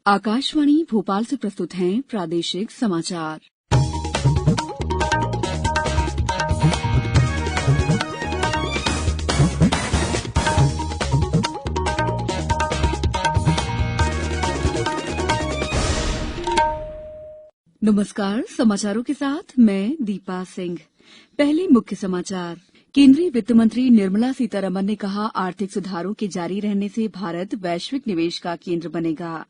आकाशवाणी भोपाल से प्रस्तुत हैं प्रादेशिक समाचार। नमस्कार, समाचारों के साथ मैं दीपा सिंह। पहले मुख्य समाचार। केंद्रीय वित्त मंत्री निर्मला सीतारमण ने कहा, आर्थिक सुधारों के जारी रहने से भारत वैश्विक निवेश का केंद्र बनेगा।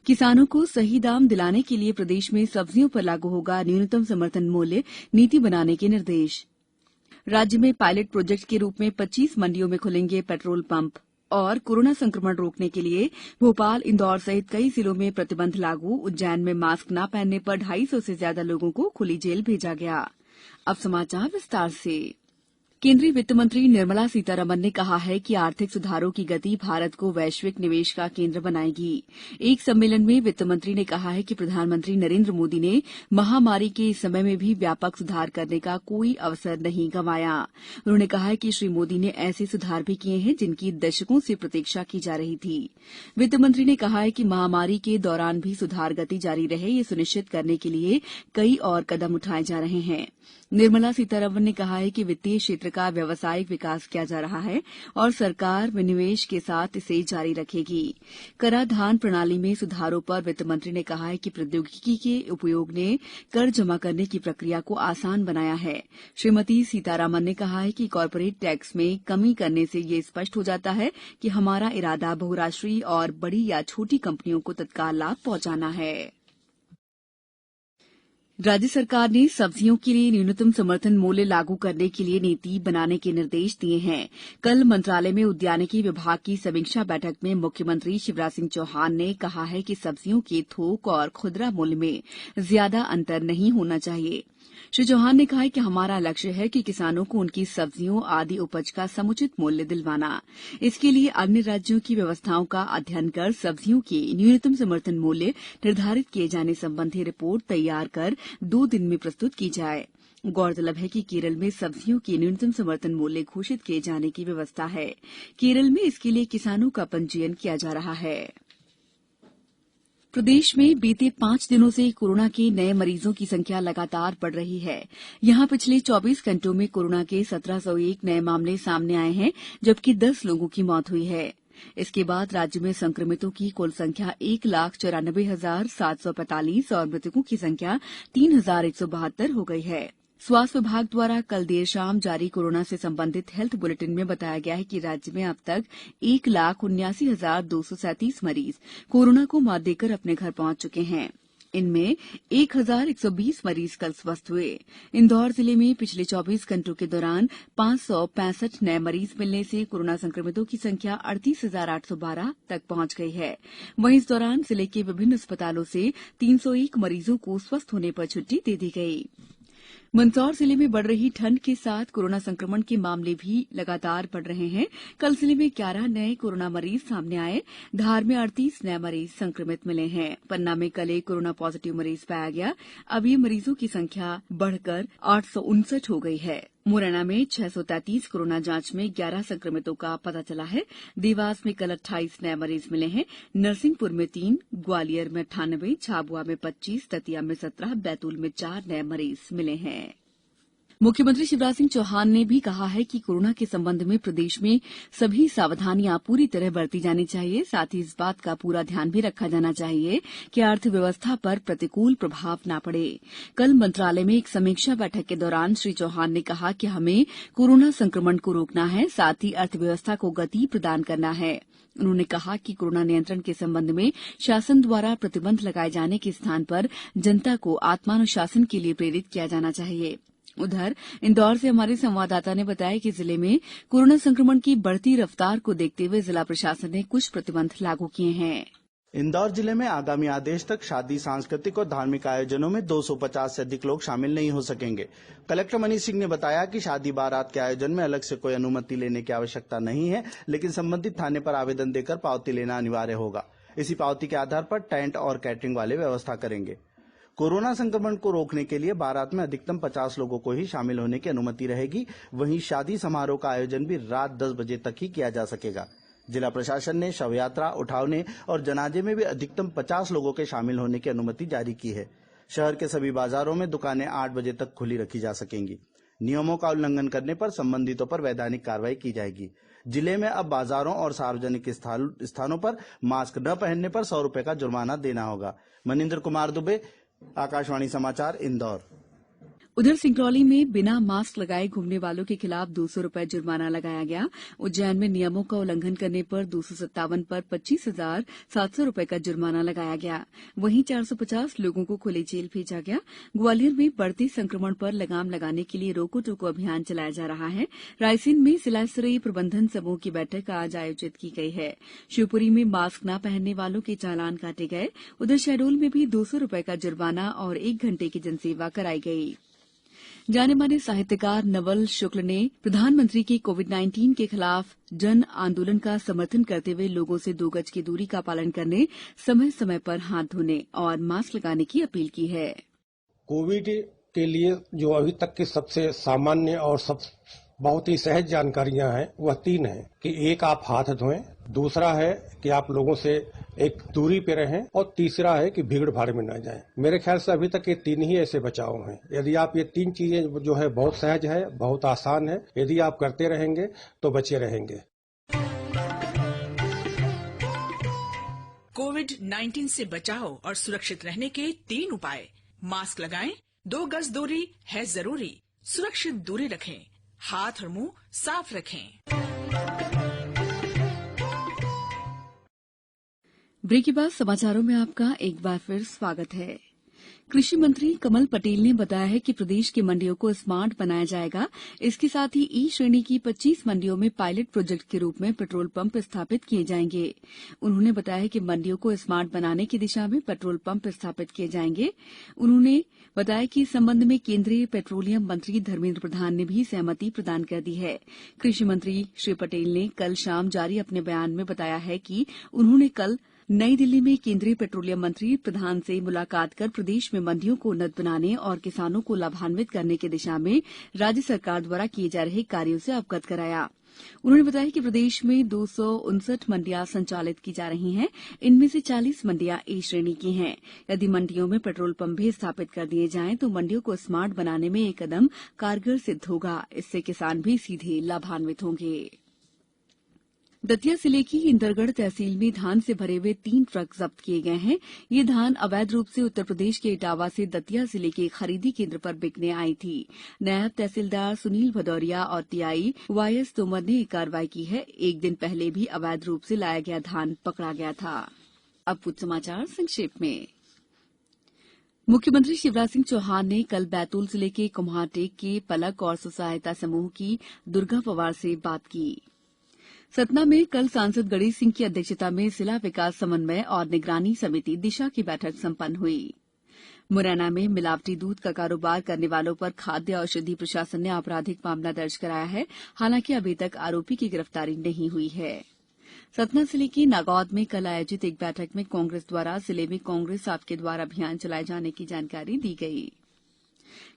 किसानों को सही दाम दिलाने के लिए प्रदेश में सब्जियों पर लागू होगा न्यूनतम समर्थन मूल्य, नीति बनाने के निर्देश। राज्य में पायलट प्रोजेक्ट के रूप में 25 मंडियों में खुलेंगे पेट्रोल पंप। और कोरोना संक्रमण रोकने के लिए भोपाल, इंदौर सहित कई जिलों में प्रतिबंध लागू। उज्जैन में मास्क न पहनने पर 250 से ज्यादा लोगों को खुली जेल भेजा गया। अब समाचार विस्तार से। केंद्रीय वित्त मंत्री निर्मला सीतारमण ने कहा है कि आर्थिक सुधारों की गति भारत को वैश्विक निवेश का केंद्र बनाएगी। एक सम्मेलन में वित्त मंत्री ने कहा है कि प्रधानमंत्री नरेंद्र मोदी ने महामारी के इस समय में भी व्यापक सुधार करने का कोई अवसर नहीं गंवाया। उन्होंने कहा है कि श्री मोदी ने ऐसे सुधार भी किए हैं जिनकी दशकों से प्रतीक्षा की जा रही थी। वित्त मंत्री ने कहा है कि महामारी के दौरान भी सुधार गति जारी रहे, ये सुनिश्चित करने के लिए कई और कदम उठाए जा रहे हैं। निर्मला सीतारमण ने कहा है कि वित्तीय क्षेत्र का व्यावसायिक विकास किया जा रहा है और सरकार विनिवेश के साथ इसे जारी रखेगी। कराधान प्रणाली में सुधारों पर वित्त मंत्री ने कहा है कि प्रौद्योगिकी के उपयोग ने कर जमा करने की प्रक्रिया को आसान बनाया है। श्रीमती सीतारमण ने कहा है कि कॉर्पोरेट टैक्स में कमी करने से ये स्पष्ट हो जाता है कि हमारा इरादा बहुराष्ट्रीय और बड़ी या छोटी कंपनियों को तत्काल लाभ पहुंचाना है। राज्य सरकार ने सब्जियों के लिए न्यूनतम समर्थन मूल्य लागू करने के लिए नीति बनाने के निर्देश दिए हैं। कल मंत्रालय में उद्यानिकी विभाग की समीक्षा बैठक में मुख्यमंत्री शिवराज सिंह चौहान ने कहा है कि सब्जियों के थोक और खुदरा मूल्य में ज्यादा अंतर नहीं होना चाहिए। श्री चौहान ने कहा कि हमारा लक्ष्य है कि किसानों को उनकी सब्जियों आदि उपज का समुचित मूल्य दिलवाना। इसके लिए अन्य राज्यों की व्यवस्थाओं का अध्ययन कर सब्जियों के न्यूनतम समर्थन मूल्य निर्धारित किए जाने संबंधी रिपोर्ट तैयार कर 2 दिन में प्रस्तुत की जाए। गौरतलब है कि केरल में सब्जियों के न्यूनतम समर्थन मूल्य घोषित किए जाने की व्यवस्था है। केरल में इसके लिए किसानों का पंजीयन किया जा रहा है। प्रदेश में बीते 5 दिनों से कोरोना के नए मरीजों की संख्या लगातार बढ़ रही है। यहां पिछले 24 घंटों में कोरोना के 1701 नए मामले सामने आए हैं, जबकि 10 लोगों की मौत हुई है। इसके बाद राज्य में संक्रमितों की कुल संख्या 1,94,745 और मृतकों की संख्या 3,172 हो गई है। स्वास्थ्य विभाग द्वारा कल देर शाम जारी कोरोना से संबंधित हेल्थ बुलेटिन में बताया गया है कि राज्य में अब तक 1,79,237 मरीज कोरोना को मात देकर अपने घर पहुंच चुके हैं। इनमें 1,120 मरीज कल स्वस्थ हुए। इंदौर जिले में पिछले 24 घंटों के दौरान 565 नए मरीज मिलने से कोरोना संक्रमितों की संख्या 38,812 तक पहुंच गई है। वहीं इस दौरान जिले के विभिन्न अस्पतालों से 301 मरीजों को स्वस्थ होने पर छुट्टी दे दी गई। मंदसौर जिले में बढ़ रही ठंड के साथ कोरोना संक्रमण के मामले भी लगातार बढ़ रहे हैं। कल जिले में 11 नए कोरोना मरीज सामने आए। धार में 38 नए मरीज संक्रमित मिले हैं। पन्ना में कल एक कोरोना पॉजिटिव मरीज पाया गया। अब ये मरीजों की संख्या बढ़कर 859 हो गई है। मुरैना में 633 कोरोना जांच में 11 संक्रमितों का पता चला है। देवास में कल 28 नए मरीज मिले हैं। नरसिंहपुर में 3, ग्वालियर में 98, झाबुआ में 25, दतिया में 17, बैतूल में 4 नए मरीज मिले हैं। मुख्यमंत्री शिवराज सिंह चौहान ने भी कहा है कि कोरोना के संबंध में प्रदेश में सभी सावधानियां पूरी तरह बरती जानी चाहिए। साथ ही इस बात का पूरा ध्यान भी रखा जाना चाहिए कि अर्थव्यवस्था पर प्रतिकूल प्रभाव न पड़े। कल मंत्रालय में एक समीक्षा बैठक के दौरान श्री चौहान ने कहा कि हमें कोरोना संक्रमण को रोकना है, साथ ही अर्थव्यवस्था को गति प्रदान करना है। उन्होंने कहा कि कोरोना नियंत्रण के संबंध में शासन द्वारा प्रतिबंध लगाए जाने के स्थान पर जनता को आत्मानुशासन के लिए प्रेरित किया जाना चाहिए। उधर इंदौर से हमारे संवाददाता ने बताया कि जिले में कोरोना संक्रमण की बढ़ती रफ्तार को देखते हुए जिला प्रशासन ने कुछ प्रतिबंध लागू किए हैं। इंदौर जिले में आगामी आदेश तक शादी, सांस्कृतिक और धार्मिक आयोजनों में 250 से अधिक लोग शामिल नहीं हो सकेंगे। कलेक्टर मनीष सिंह ने बताया कि शादी बारात के आयोजन में अलग से कोई अनुमति लेने की आवश्यकता नहीं है, लेकिन संबंधित थाने पर आवेदन देकर पावती लेना अनिवार्य होगा। इसी पावती के आधार पर टेंट और कैटरिंग वाले व्यवस्था करेंगे। कोरोना संक्रमण को रोकने के लिए बारात में अधिकतम 50 लोगों को ही शामिल होने की अनुमति रहेगी। वहीं शादी समारोह का आयोजन भी रात 10 बजे तक ही किया जा सकेगा। जिला प्रशासन ने शव यात्रा, उठावने और जनाजे में भी अधिकतम 50 लोगों के शामिल होने की अनुमति जारी की है। शहर के सभी बाजारों में दुकानें 8 बजे तक खुली रखी जा सकेंगी। नियमों का उल्लंघन करने पर संबंधितों पर वैधानिक कार्रवाई की जाएगी। जिले में अब बाजारों और सार्वजनिक स्थानों पर मास्क न पहनने पर 100 रुपए का जुर्माना देना होगा। मनिंदर कुमार दुबे, आकाशवाणी समाचार, इंदौर। उधर सिंगरौली में बिना मास्क लगाए घूमने वालों के खिलाफ 200 रुपए जुर्माना लगाया गया। उज्जैन में नियमों का उल्लंघन करने पर 257 पर 25,700 रुपए का जुर्माना लगाया गया। वहीं 450 लोगों को खुली जेल भेजा गया। ग्वालियर में बढ़ते संक्रमण पर लगाम लगाने के लिए रोको टोको अभियान चलाया जा रहा है। रायसेन में जिला स्तरीय प्रबंधन समूह की बैठक आज आयोजित की गई है। शिवपुरी में मास्क न पहनने वालों के चालान काटे गए। उधर शहडोल में भी 200 रुपए का जुर्माना और 1 घंटे की जनसेवा कराई गई। जाने माने साहित्यकार नवल शुक्ल ने प्रधानमंत्री के कोविड-19 के खिलाफ जन आंदोलन का समर्थन करते हुए लोगों से 2 गज की दूरी का पालन करने, समय समय पर हाथ धोने और मास्क लगाने की अपील की है। कोविड के लिए जो अभी तक की सबसे सामान्य और बहुत ही सहज जानकारियां हैं वह 3 हैं कि एक, आप हाथ धोएं, दूसरा है कि आप लोगों से एक दूरी पे रहें और तीसरा है कि भीड़ भाड़ में न जाएं। मेरे ख्याल से अभी तक ये 3 ही ऐसे बचाव हैं। यदि आप ये 3 चीजें जो है बहुत सहज है, बहुत आसान है, यदि आप करते रहेंगे तो बचे रहेंगे। कोविड-19 से बचाव और सुरक्षित रहने के 3 उपाय। मास्क लगाएं, 2 गज दूरी है जरूरी, सुरक्षित दूरी रखें, हाथ और मुंह साफ रखें। ब्रेक के बाद समाचारों में आपका एक बार फिर स्वागत है। कृषि मंत्री कमल पटेल ने बताया है कि प्रदेश की मंडियों को स्मार्ट बनाया जाएगा। इसके साथ ही ई श्रेणी की 25 मंडियों में पायलट प्रोजेक्ट के रूप में पेट्रोल पंप स्थापित किए जाएंगे। उन्होंने बताया कि मंडियों को स्मार्ट बनाने की दिशा में पेट्रोल पंप स्थापित किए जाएंगे। उन्होंने बताया कि इस संबंध में केंद्रीय पेट्रोलियम मंत्री धर्मेंद्र प्रधान ने भी सहमति प्रदान कर दी है। कृषि मंत्री श्री पटेल ने कल शाम जारी अपने बयान में बताया है कि उन्होंने कल नई दिल्ली में केंद्रीय पेट्रोलियम मंत्री प्रधान से मुलाकात कर प्रदेश में मंडियों को उन्नत बनाने और किसानों को लाभान्वित करने की दिशा में राज्य सरकार द्वारा किए जा रहे कार्यों से अवगत कराया। उन्होंने बताया कि प्रदेश में 259 मंडियां संचालित की जा रही हैं। इनमें से 40 मंडियां ए श्रेणी की हैं। यदि मंडियों में पेट्रोल पंप भी स्थापित कर दिए जाएं तो मंडियों को स्मार्ट बनाने में एक कदम कारगर सिद्ध होगा। इससे किसान भी सीधे लाभान्वित होंगे। दतिया जिले की इंदरगढ़ तहसील में धान से भरे हुए 3 ट्रक जब्त किए गए हैं। ये धान अवैध रूप से उत्तर प्रदेश के इटावा से दतिया जिले के खरीदी केंद्र पर बिकने आई थी। नायब तहसीलदार सुनील भदौरिया और टीआई वाईएस तोमर ने ये कार्रवाई की है। एक दिन पहले भी अवैध रूप से लाया गया धान पकड़ा गया था। अब कुछ समाचार संक्षेप में। मुख्यमंत्री शिवराज सिंह चौहान ने कल बैतूल जिले के कुम्हारटेक के पलक और स्वसहायता समूह की दुर्गा पवार से बात की। सतना में कल सांसद गणेश सिंह की अध्यक्षता में जिला विकास समन्वय और निगरानी समिति दिशा की बैठक संपन्न हुई। मुरैना में मिलावटी दूध का कारोबार करने वालों पर खाद्य औषधि प्रशासन ने आपराधिक मामला दर्ज कराया है। हालांकि अभी तक आरोपी की गिरफ्तारी नहीं हुई है। सतना जिले के नागौद में कल आयोजित एक बैठक में कांग्रेस द्वारा जिले में कांग्रेस आपके द्वार अभियान चलाए जाने की जानकारी दी गई।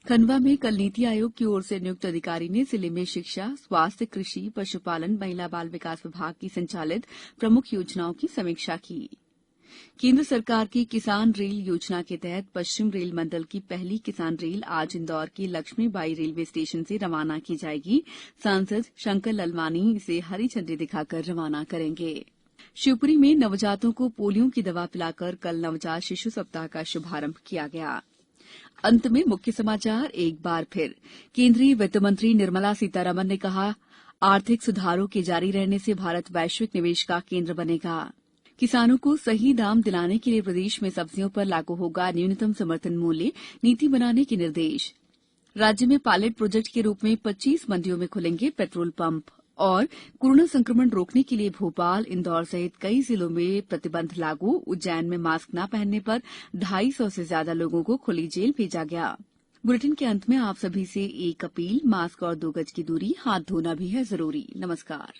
खंडवा में कल नीति आयोग की ओर से नियुक्त अधिकारी ने जिले में शिक्षा, स्वास्थ्य, कृषि, पशुपालन, महिला बाल विकास विभाग की संचालित प्रमुख योजनाओं की समीक्षा की। केंद्र सरकार की किसान रेल योजना के तहत पश्चिम रेल मंडल की पहली किसान रेल आज इंदौर के लक्ष्मीबाई रेलवे स्टेशन से रवाना की जाएगी। सांसद शंकर ललवानी इसे हरी झंडी दिखाकर रवाना करेंगे। शिवपुरी में नवजातों को पोलियो की दवा पिलाकर कल नवजात शिशु सप्ताह का शुभारंभ किया गया। अंत में मुख्य समाचार एक बार फिर। केंद्रीय वित्त मंत्री निर्मला सीतारमण ने कहा, आर्थिक सुधारों के जारी रहने से भारत वैश्विक निवेश का केंद्र बनेगा। किसानों को सही दाम दिलाने के लिए प्रदेश में सब्जियों पर लागू होगा न्यूनतम समर्थन मूल्य, नीति बनाने के निर्देश। राज्य में पायलट प्रोजेक्ट के रूप में 25 मंडियों में खुलेंगे पेट्रोल पंप। और कोरोना संक्रमण रोकने के लिए भोपाल, इंदौर सहित कई जिलों में प्रतिबंध लागू। उज्जैन में मास्क न पहनने पर 250 से ज्यादा लोगों को खुली जेल भेजा गया। बुलेटिन के अंत में आप सभी से एक अपील, मास्क और 2 गज की दूरी, हाथ धोना भी है जरूरी। नमस्कार।